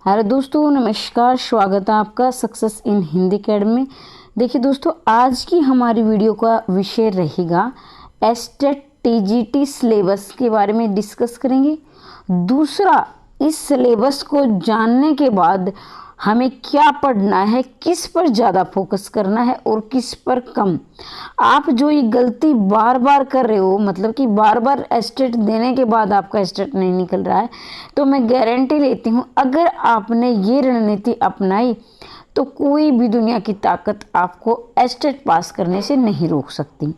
Hello दोस्तों, नमस्कार। स्वागत है आपका सक्सेस इन हिंदी अकेडमी में। देखिए दोस्तों, आज की हमारी वीडियो का विषय रहेगा एस्टेट टीजीटी सिलेबस के बारे में डिस्कस करेंगे। दूसरा, इस सिलेबस को जानने के बाद हमें क्या पढ़ना है, किस पर ज़्यादा फोकस करना है और किस पर कम। आप जो ये गलती बार बार कर रहे हो, मतलब कि बार बार एस्टेट देने के बाद आपका एस्टेट नहीं निकल रहा है, तो मैं गारंटी लेती हूँ अगर आपने ये रणनीति अपनाई तो कोई भी दुनिया की ताकत आपको एस्टेट पास करने से नहीं रोक सकती।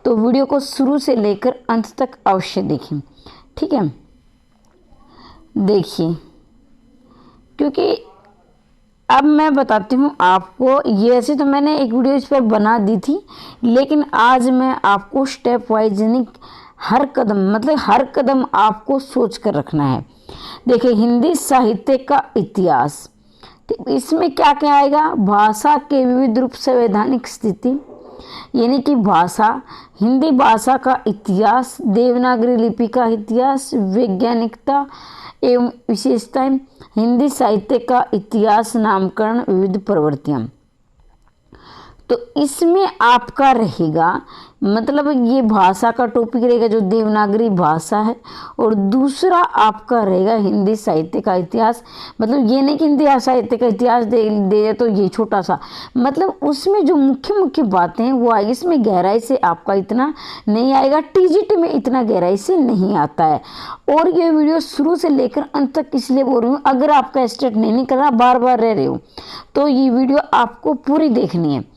तो वीडियो को शुरू से लेकर अंत तक अवश्य देखें, ठीक है। देखिए, क्योंकि अब मैं बताती हूँ आपको, ये ऐसे तो मैंने एक वीडियो इस पर बना दी थी, लेकिन आज मैं आपको स्टेप वाइज यानी हर कदम, मतलब हर कदम आपको सोच कर रखना है। देखिए, हिंदी साहित्य का इतिहास, तो इसमें क्या क्या आएगा? भाषा के विविध रूप, संवैधानिक स्थिति यानी कि भाषा, हिंदी भाषा का इतिहास, देवनागरी लिपि का इतिहास, वैज्ञानिकता एवं विशेषताएं, हिंदी साहित्य का इतिहास, नामकरण, विविध प्रवृत्तियां। तो इसमें आपका रहेगा, मतलब ये भाषा का टॉपिक रहेगा जो देवनागरी भाषा है, और दूसरा आपका रहेगा हिंदी साहित्य का इतिहास। मतलब ये नहीं कि हिंदी साहित्य का इतिहास दे तो ये छोटा सा, मतलब उसमें जो मुख्य मुख्य बातें हैं वो आएगी। इसमें गहराई से आपका इतना नहीं आएगा, टीजीटी में इतना गहराई से नहीं आता है। और ये वीडियो शुरू से लेकर अंत तक इसलिए बोल रही हूँ, अगर आपका एस्टेट नहीं निकल रहा, बार बार रह रहे हो, तो ये वीडियो आपको पूरी देखनी है।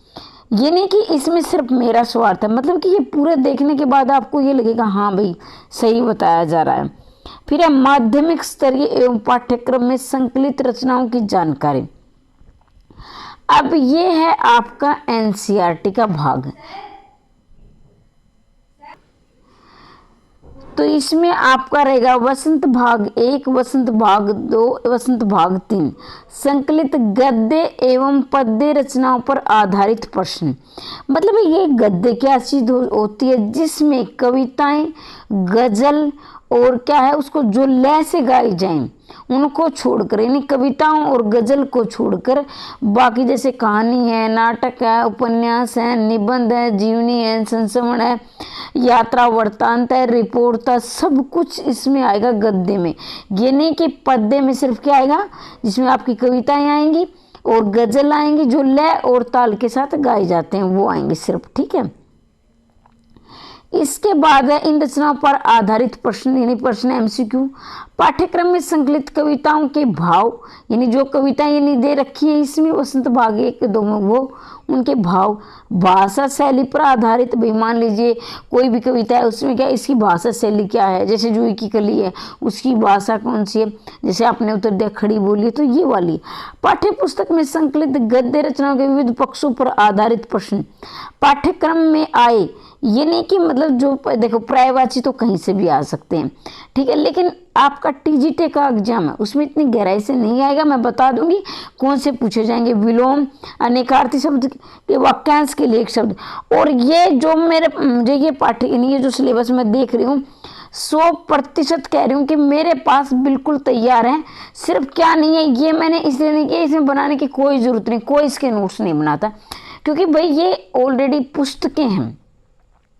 ये नहीं कि इसमें सिर्फ मेरा स्वार्थ है, मतलब कि ये पूरे देखने के बाद आपको ये लगेगा हाँ भाई सही बताया जा रहा है। फिर है माध्यमिक स्तरीय एवं पाठ्यक्रम में संकलित रचनाओं की जानकारी। अब ये है आपका एनसीईआरटी का भाग। तो इसमें आपका रहेगा वसंत भाग 1, वसंत भाग 2, वसंत भाग 3, संकलित गद्य एवं पद्य रचनाओं पर आधारित प्रश्न। मतलब ये गद्य क्या चीज होती है? जिसमें कविताएं, गजल और क्या है उसको जो लय से गाई जाएं उनको छोड़कर, यानी कविताओं और गजल को छोड़कर बाकी जैसे कहानी है, नाटक है, उपन्यास है, निबंध है, जीवनी है, संस्मरण है, यात्रा वृत्तांत है, रिपोर्ट है, सब कुछ इसमें आएगा गद्य में। ये नहीं कि पद्य में सिर्फ क्या आएगा, जिसमें आपकी कविताएं आएंगी और गजल आएंगी जो लय और ताल के साथ गाए जाते हैं, वो आएंगे सिर्फ, ठीक है। इसके बाद है इन रचनाओं पर आधारित प्रश्न, यानी प्रश्न एमसीक्यू। पाठ्यक्रम में संकलित कविताओं के भाव, यानी जो कविताएं यानी दे रखी है इसमें वसंत भाग 1, 2 में, वो उनके भाव। भाषा शैली पर आधारित, भाई मान लीजिए कोई भी कविता है उसमें क्या इसकी भाषा शैली क्या है, जैसे जूही की कली है उसकी भाषा कौन सी है, जैसे आपने उत्तर दिया खड़ी बोली, तो ये वाली। पाठ्य पुस्तक में संकलित गद्य रचनाओं के विविध पक्षों पर आधारित प्रश्न पाठ्यक्रम में आए। ये नहीं कि मतलब जो देखो पर्यायवाची तो कहीं से भी आ सकते हैं, ठीक है, लेकिन आपका टीजीटी का एग्जाम है उसमें इतनी गहराई से नहीं आएगा। मैं बता दूंगी कौन से पूछे जाएंगे, विलोम, अनेकार्थी शब्द के वाक्यांश के लिए एक शब्द। और ये जो मुझे ये ये जो सिलेबस मैं देख रही हूँ 100% कह रही हूँ कि मेरे पास बिल्कुल तैयार है। सिर्फ क्या नहीं है, ये मैंने इसलिए नहीं किया, इसमें बनाने की कोई ज़रूरत नहीं, कोई इसके नोट्स नहीं बनाता, क्योंकि भाई ये ऑलरेडी पुस्तकें हैं,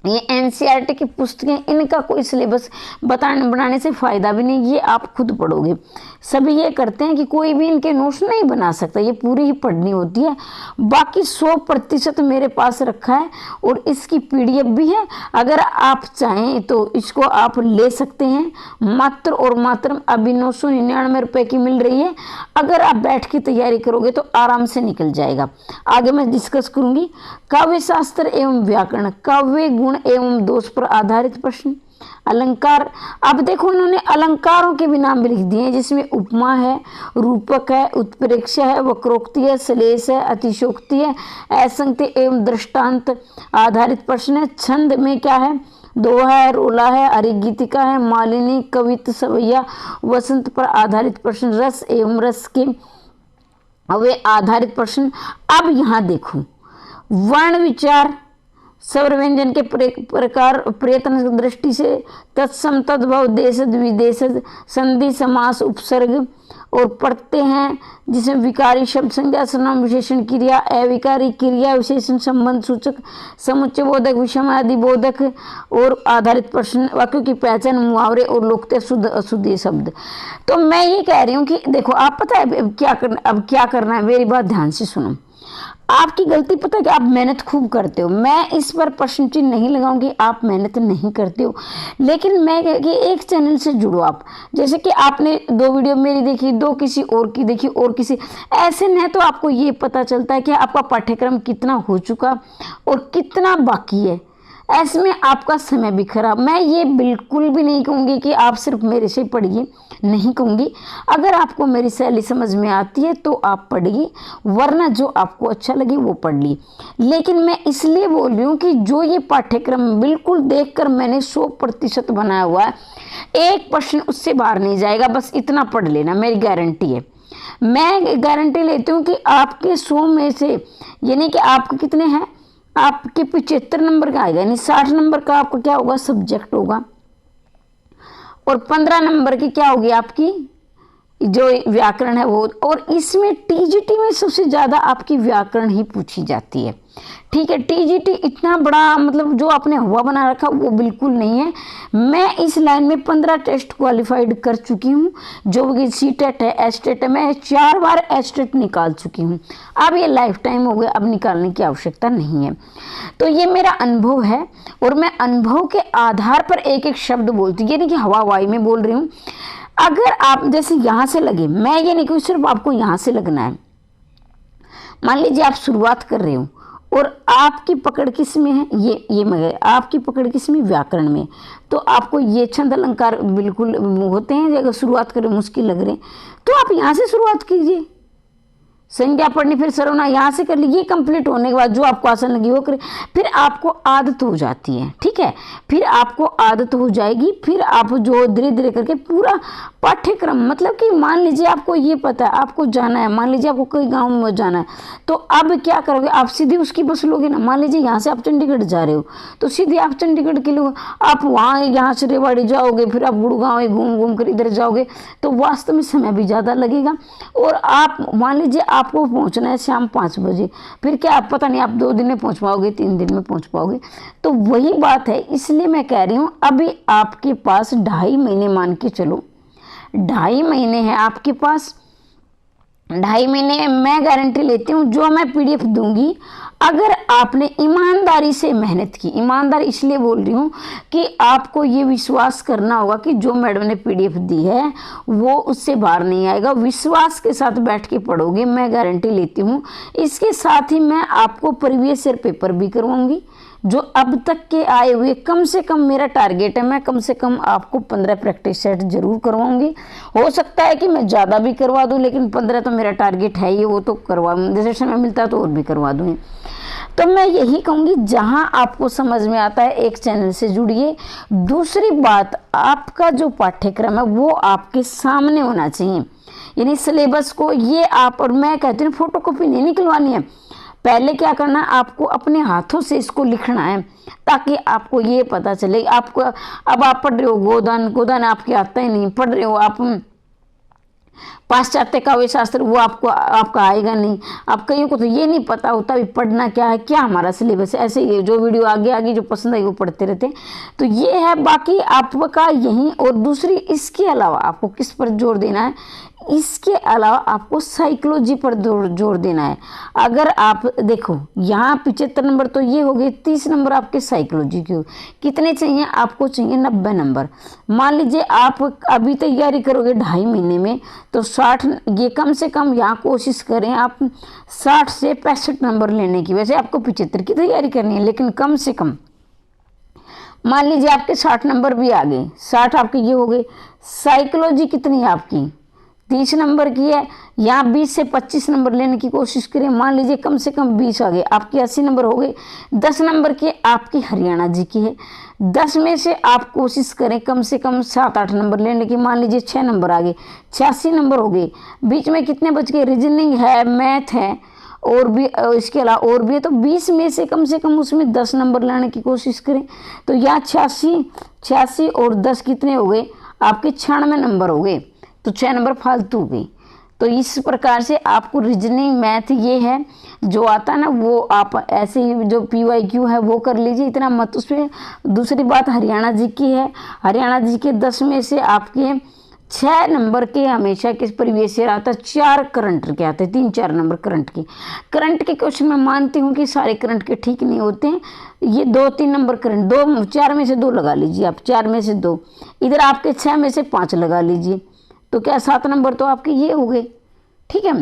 ये एनसीईआरटी की पुस्तकें, इनका कोई सिलेबस बनाने से फ़ायदा भी नहीं, ये आप खुद पढ़ोगे। सभी ये करते हैं कि कोई भी इनके नोट्स नहीं बना सकता, ये पूरी ही पढ़नी होती है। बाकी 100% मेरे पास रखा है और इसकी पीडीएफ भी है, अगर आप चाहें तो इसको आप ले सकते हैं। मात्र और मात्र अभी 999 रुपये की मिल रही है। अगर आप बैठ की तैयारी करोगे तो आराम से निकल जाएगा। आगे मैं डिस्कस करूँगी काव्य शास्त्र एवं व्याकरण, काव्य गुण एवं दोष पर आधारित प्रश्न, अलंकार। अब देखो इन्होंने अलंकारों के भी नाम भी लिख दिए हैं, जिसमें उपमा है, रूपक है, उत्प्रेक्षा है, वक्रोक्ति है, श्लेष है, अतिशोक्ति है, असंख्य एवं दृष्टांत आधारित प्रश्न है। छंद में क्या है? दोहा है, रोला है, अरिगीतिका है, मालिनी, कवित, सवैया, वसंत पर आधारित प्रश्न, रस एवं रस के वे आधारित प्रश्न। अब यहाँ देखो वर्ण विचार, स्वर व्यंजन के प्रकार प्रयत्न दृष्टि से तत्सम तद्भव देशज विदेशज संधि समास उपसर्ग और पढ़ते हैं, जिसमें विकारी शब्द संज्ञा सर्वनाम विशेषण क्रिया अविकारी क्रिया विशेषण संबंध सूचक समुच्चय बोधक विषम आदि बोधक और आधारित प्रश्न वाक्यों की पहचान मुहावरे और लोकते शुद्ध अशुद्ध शब्द। तो मैं ये कह रही हूँ कि देखो आप पता है अब क्या करना है, मेरी बात ध्यान से सुनो। आपकी गलती पता है कि आप मेहनत खूब करते हो, मैं इस पर प्रश्न चिन्ह नहीं लगाऊंगी, आप मेहनत नहीं करते हो, लेकिन मैं कि एक चैनल से जुड़ो आप। जैसे कि आपने 2 वीडियो मेरी देखी, 2 किसी और की देखी और किसी, ऐसे नहीं तो आपको ये पता चलता है कि आपका पाठ्यक्रम कितना हो चुका और कितना बाकी है। ऐसे में आपका समय भी खराब। मैं ये बिल्कुल भी नहीं कहूँगी कि आप सिर्फ मेरे से पढ़िए, नहीं कहूँगी। अगर आपको मेरी शैली समझ में आती है तो आप पढ़िए, वरना जो आपको अच्छा लगे वो पढ़ ली। लेकिन मैं इसलिए बोल रही हूँ कि जो ये पाठ्यक्रम बिल्कुल देखकर मैंने 100% बनाया हुआ है, एक प्रश्न उससे बाहर नहीं जाएगा, बस इतना पढ़ लेना, मेरी गारंटी है। मैं गारंटी लेती हूँ कि आपके 100 में से, यानी कि आपके कितने हैं, आपके 75 नंबर का आएगा, यानी 60 नंबर का आपका क्या होगा, सब्जेक्ट होगा, और 15 नंबर की क्या होगी आपकी जो व्याकरण है वो। और इसमें टीजीटी में सबसे ज़्यादा आपकी व्याकरण ही पूछी जाती है। ठीक है, टीजीटी इतना बड़ा मतलब जो आपने हुआ बना रखा वो बिल्कुल नहीं है। मैं इस लाइन में 15 टेस्ट क्वालिफाइड कर चुकी हूँ, जो कि सीटेट है, एस्टेट है, मैं 4 बार एस्टेट निकाल चुकी हूँ। अब ये लाइफ टाइम हो गया, अब निकालने की आवश्यकता नहीं है। तो ये मेरा अनुभव है और मैं अनुभव के आधार पर एक एक शब्द बोलती हूँ, यानी कि हवा हवाई में बोल रही हूँ। अगर आप जैसे यहाँ से लगे, मैं ये नहीं कहूँ सिर्फ आपको यहाँ से लगना है। मान लीजिए आप शुरुआत कर रहे हो और आपकी पकड़ किस में है, ये मगर आपकी पकड़ किस में, व्याकरण में। तो आपको ये छंद अलंकार बिल्कुल होते हैं, अगर शुरुआत करें मुश्किल लग रहे तो आप यहाँ से शुरुआत कीजिए। संज्ञा पढ़नी, फिर सर्वनाम यहाँ से कर ली। ये कंप्लीट होने के बाद जो आपको आसान लगी वो करें, फिर आपको आदत हो जाती है। ठीक है, फिर आपको आदत हो जाएगी, फिर आप जो धीरे धीरे करके पूरा पाठ्यक्रम, मतलब कि मान लीजिए आपको ये पता है आपको जाना है, मान लीजिए आपको कोई गांव में जाना है, तो अब क्या करोगे, आप सीधे उसकी बस लोगे ना। मान लीजिए यहाँ से आप चंडीगढ़ जा रहे हो तो सीधे आप चंडीगढ़ के लोग, आप वहाँ यहाँ से रेवाड़ी जाओगे, फिर आप गुड़गांव घूम घूम कर इधर जाओगे, तो वास्तव में समय भी ज़्यादा लगेगा। और आप मान लीजिए आपको पहुंचना है शाम 5 बजे, फिर क्या आप पता नहीं आप 2 दिन में पहुंच पाओगे, 3 दिन में पहुंच पाओगे। तो वही बात है, इसलिए मैं कह रही हूँ अभी आपके पास 2.5 महीने, मान के चलो 2.5 महीने हैं आपके पास। 2.5 महीने मैं गारंटी लेती हूँ, जो मैं पीडीएफ दूंगी, अगर आपने ईमानदारी से मेहनत की, ईमानदारी इसलिए बोल रही हूँ कि आपको ये विश्वास करना होगा कि जो मैडम ने पीडीएफ दी है वो उससे बाहर नहीं आएगा। विश्वास के साथ बैठ के पढ़ोगे, मैं गारंटी लेती हूँ। इसके साथ ही मैं आपको प्रीवियस ईयर पेपर भी करवाऊंगी, जो अब तक के आए हुए, कम से कम मेरा टारगेट है, मैं कम से कम आपको 15 प्रैक्टिस सेट जरूर करवाऊंगी। हो सकता है कि मैं ज़्यादा भी करवा दूं, लेकिन 15 तो मेरा टारगेट है ही, वो तो करवा, जैसे समय मिलता है तो और भी करवा दूंगी। तो मैं यही कहूँगी, जहाँ आपको समझ में आता है एक चैनल से जुड़िए। दूसरी बात, आपका जो पाठ्यक्रम है वो आपके सामने होना चाहिए, यानी सिलेबस को ये आप, और मैं कहती हूँ फोटोकॉपी नहीं निकलवानी है। पहले क्या करना है, आपको अपने हाथों से इसको लिखना है, ताकि आपको ये पता चले। आपको अब आप पढ़ रहे हो गोदान, गोदान आपके आता ही नहीं, पढ़ रहे हो आप पाश्चात्य काव्य शास्त्र, वो आपका आएगा नहीं। आप कईयों को तो ये नहीं पता होता भी पढ़ना क्या है, क्या हमारा सिलेबस है। ऐसे ये जो वीडियो आगे आगे जो पसंद आई वो पढ़ते रहते हैं। तो ये है, बाकी आपका यही। और दूसरी, इसके अलावा आपको किस पर जोर देना है, इसके अलावा आपको साइकोलॉजी पर जोर देना है। अगर आप देखो यहाँ 75 नंबर तो ये हो गए, 30 नंबर आपके साइकोलॉजी के। कितने चाहिए आपको, चाहिए 90 नंबर। मान लीजिए आप अभी तैयारी करोगे 2.5 महीने में, तो 60, ये कम से कम यहाँ कोशिश करें आप 60 से 65 नंबर लेने की। वैसे आपको 75 की तैयारी करनी है, लेकिन कम से कम मान लीजिए आपके 60 नंबर भी आ गए, 60 आपके ये हो गए। साइकोलॉजी कितनी है आपकी, 30 नंबर की है, यहाँ 20 से 25 नंबर लेने की कोशिश करें। मान लीजिए कम से कम 20 आ गए, आपके 80 नंबर हो गए। 10 नंबर की आपकी हरियाणा जी की है, 10 में से आप कोशिश करें कम से कम 7-8 नंबर लेने की। मान लीजिए 6 नंबर आ गए, 86 नंबर हो गए। बीच में कितने बच गए, रीजनिंग है, मैथ है, और भी इसके अलावा और भी है, तो 20 में से कम उसमें 10 नंबर लाने की कोशिश करें। तो यहाँ 86 और 10 कितने हो गए आपके 96 नंबर हो गए, तो 6 नंबर फालतू हो गए। तो इस प्रकार से आपको रीजनिंग मैथ ये है जो आता है ना, वो आप ऐसे ही जो PYQ है वो कर लीजिए, इतना मत उस पर। दूसरी बात हरियाणा जी की है, हरियाणा जी के 10 में से आपके 6 नंबर के हमेशा किस परिवेश ईयर आता है, 4 करंट के आते हैं, 3-4 नंबर करंट के क्वेश्चन मैं मानती हूँ कि सारे करंट के ठीक नहीं होते हैं, ये 2-3 नंबर करंट, 4 में से 2 लगा लीजिए आप, 4 में से 2, इधर आपके 6 में से 5 लगा लीजिए, तो क्या 7 नंबर तो आपके ये हो गए। ठीक है,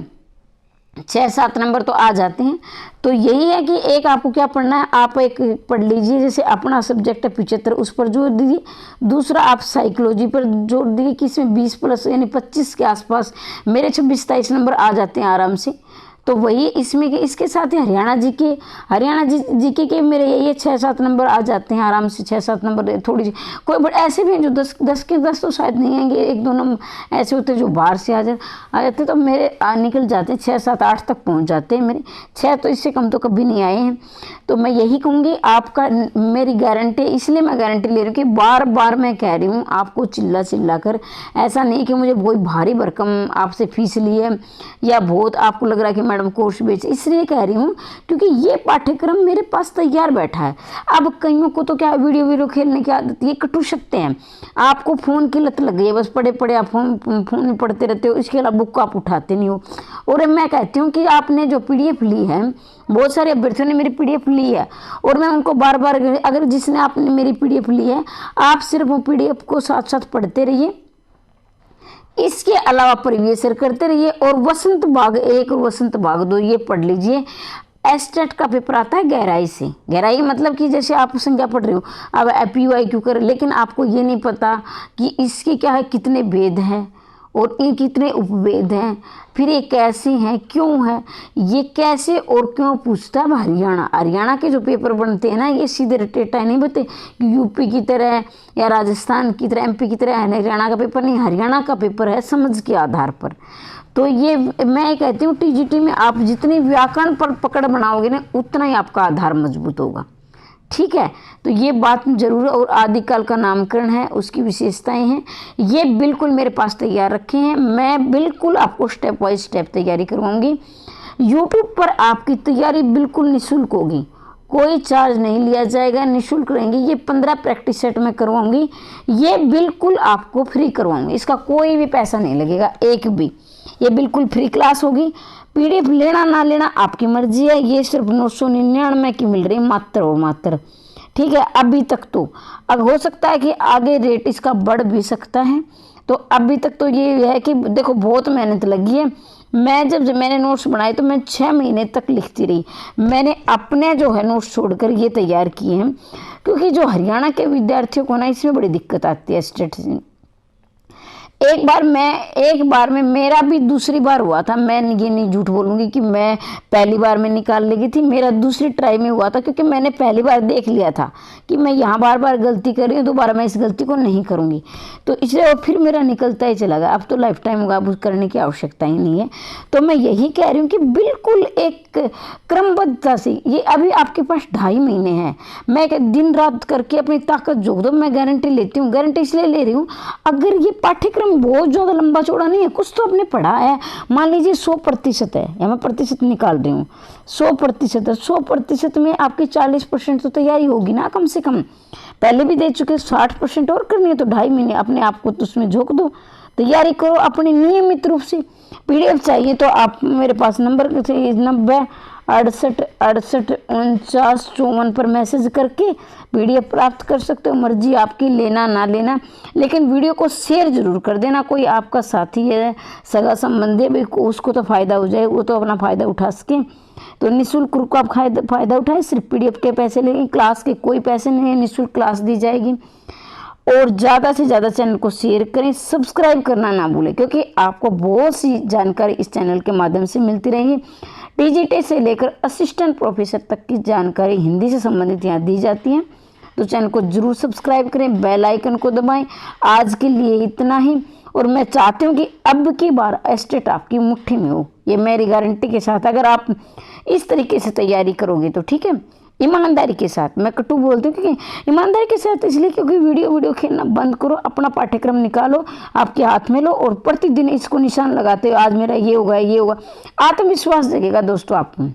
6-7 नंबर तो आ जाते हैं। तो यही है कि एक आपको क्या पढ़ना है, आप एक पढ़ लीजिए, जैसे अपना सब्जेक्ट है 75 उस पर जोर दीजिए, दूसरा आप साइकोलॉजी पर जोर दीजिए कि इसमें 20 प्लस यानी 25 के आसपास मेरे 26-27 नंबर आ जाते हैं आराम से। तो वही इसमें के इसके साथ ही हरियाणा जीके के मेरे ये 6-7 नंबर आ जाते हैं आराम से, 6-7 नंबर थोड़ी कोई बट ऐसे भी हैं जो 10 के 10 तो शायद नहीं आएंगे, 1-2 नंबर ऐसे होते हैं जो बाहर से आ जाते, तो मेरे निकल जाते हैं 6-7-8 तक पहुंच जाते हैं मेरे, 6 तो इससे कम तो कभी नहीं आए हैं। तो मैं यही कहूँगी आपका, मेरी गारंटी, इसलिए मैं गारंटी ले रही हूँ कि बार बार मैं कह रही हूँ आपको चिल्ला कर, ऐसा नहीं कि मुझे कोई भारी भरकम आपसे फीस ली है या बहुत आपको लग रहा है कि मैडम कोर्स बेच, इसलिए कह रही हूँ क्योंकि ये पाठ्यक्रम मेरे पास तैयार बैठा है। अब कईयों को तो क्या वीडियो खेलने की आदत, ये कटु सकते हैं, आपको फ़ोन की लत लग गई है, बस पड़े आप फोन में पढ़ते रहते हो, इसके अलावा बुक आप उठाते नहीं हो। और मैं कहती हूँ कि आपने जो PDF ली है, बहुत सारे अभ्यर्थियों ने मेरी PDF ली है और मैं उनको बार बार, अगर जिसने आपने मेरी PDF ली है, आप सिर्फ वो PDF को साथ साथ पढ़ते रहिए, इसके अलावा प्रीवियस ईयर करते रहिए, और वसंत भाग 1 और वसंत भाग 2 ये पढ़ लीजिए। एस्टेट का पेपर आता है गहराई से, गहराई मतलब कि जैसे आप संख्या पढ़ रहे हो, अब PYQ कर, लेकिन आपको ये नहीं पता कि इसके क्या है, कितने भेद हैं और ये कितने उपभेद हैं, फिर ये कैसे हैं, क्यों है, ये कैसे और क्यों पूछता है। हरियाणा के जो पेपर बनते हैं ना, ये सीधे रटेटा नहीं बनते कि यूपी की तरह या राजस्थान की तरह, MP की तरह हरियाणा का पेपर नहीं, हरियाणा का पेपर है समझ के आधार पर। तो ये मैं कहती हूँ TGT में आप जितनी व्याकरण पर पकड़ बनाओगे ना, उतना ही आपका आधार मजबूत होगा। ठीक है, तो ये बात जरूर। और आदिकाल का नामकरण है, उसकी विशेषताएं हैं, ये बिल्कुल मेरे पास तैयार रखे हैं, मैं बिल्कुल आपको स्टेप बाय स्टेप तैयारी करवाऊंगी। YouTube पर आपकी तैयारी बिल्कुल निःशुल्क होगी, कोई चार्ज नहीं लिया जाएगा, निःशुल्क रहेंगे। ये 15 प्रैक्टिस सेट में करवाऊंगी, ये बिल्कुल आपको फ्री करवाऊंगी, इसका कोई भी पैसा नहीं लगेगा एक भी, ये बिल्कुल फ्री क्लास होगी। PDF लेना ना लेना आपकी मर्जी है, ये सिर्फ 999 की मिल रही है मात्र और मात्र। ठीक है, अभी तक तो, अब हो सकता है कि आगे रेट इसका बढ़ भी सकता है, तो अभी तक तो ये है कि देखो बहुत मेहनत लगी है। जब मैंने नोट्स बनाए तो मैं 6 महीने तक लिखती रही, मैंने अपने जो है नोट्स छोड़कर ये तैयार किए हैं, क्योंकि जो हरियाणा के विद्यार्थियों को ना इसमें बड़ी दिक्कत आती है स्टेटिस्टिक्स। एक बार में मेरा भी दूसरी बार हुआ था, मैं ये नहीं झूठ बोलूँगी कि मैं पहली बार में निकाल लेगी थी, मेरा दूसरी ट्राई में हुआ था, क्योंकि मैंने पहली बार देख लिया था कि मैं यहाँ बार गलती कर रही हूँ, दोबारा मैं इस गलती को नहीं करूँगी, तो इसलिए और फिर मेरा निकलता ही चला गया। अब तो लाइफ टाइम होगा, अब करने की आवश्यकता ही नहीं है। तो मैं यही कह रही हूँ कि बिल्कुल एक क्रमबद्धता से, ये अभी आपके पास 2.5 महीने हैं, मैं दिन रात करके अपनी ताकत जोड़ दो, मैं गारंटी लेती हूँ। गारंटी इसलिए ले रही हूँ, अगर ये पाठ्यक्रम बहुत ज़्यादा लंबा चौड़ा नहीं है, कुछ तो आपने पढ़ा है, मान लीजिए 100% है, या मैं प्रतिशत निकाल रही हूँ, 100% है, 100% में आपकी 40% तो तैयारी होगी ना कम से कम, पहले भी दे चुके, 60% और करनी है, तो 2.5 महीने अपने आप को तो उसमें झोंक दो, तैयारी करो अपनी नियमित रूप से। PDF चाहिए तो आप मेरे पास नंबर 90 68 68 49 54 पर मैसेज करके PDF प्राप्त कर सकते हो, मर्जी आपकी लेना ना लेना, लेकिन वीडियो को शेयर जरूर कर देना। कोई आपका साथी है, सगा संबंधी है, उसको तो फ़ायदा हो जाए, वो तो अपना फ़ायदा उठा सके। तो निःशुल्क रूप का आप फ़ायदा उठाए, सिर्फ PDF के पैसे लेंगे, क्लास के कोई पैसे नहीं है, निःशुल्क क्लास दी जाएगी। और ज़्यादा से ज़्यादा चैनल को शेयर करें, सब्सक्राइब करना ना भूलें, क्योंकि आपको बहुत सी जानकारी इस चैनल के माध्यम से मिलती रहेगी। TGT से लेकर असिस्टेंट प्रोफेसर तक की जानकारी हिंदी से संबंधित यहाँ दी जाती है, तो चैनल को जरूर सब्सक्राइब करें, बेल आइकन को दबाएं। आज के लिए इतना ही, और मैं चाहती हूँ कि अब की बार एस्टेट आपकी मुट्ठी में हो, ये मेरी गारंटी के साथ। अगर आप इस तरीके से तैयारी करोगे तो ठीक है, ईमानदारी के साथ। मैं कटु बोलती हूँ क्योंकि ईमानदारी के साथ इसलिए क्योंकि वीडियो खेलना बंद करो, अपना पाठ्यक्रम निकालो, आपके हाथ में लो और प्रतिदिन इसको निशान लगाते हो, आज मेरा ये होगा ये होगा। आत्मविश्वास जगेगा दोस्तों, आपको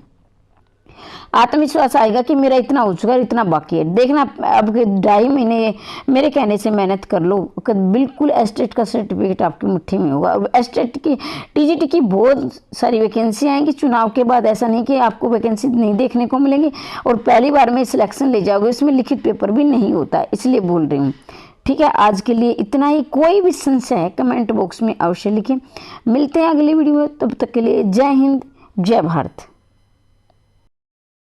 आत्मविश्वास आएगा कि मेरा इतना हो चुका है, इतना बाकी है। देखना अब के 2.5 महीने मेरे कहने से मेहनत कर लो, बिल्कुल एस्टेट का सर्टिफिकेट आपकी मुट्ठी में होगा। एस्टेट की टीजीटी की बहुत सारी वैकेंसी आएंगी चुनाव के बाद, ऐसा नहीं कि आपको वैकेंसी नहीं देखने को मिलेंगी और पहली बार में सिलेक्शन ले जाओगे, उसमें लिखित पेपर भी नहीं होता, इसलिए बोल रही हूँ। ठीक है, आज के लिए इतना ही। कोई भी संशय है कमेंट बॉक्स में अवश्य लिखें। मिलते हैं अगली वीडियो में, तब तक के लिए जय हिंद, जय भारत।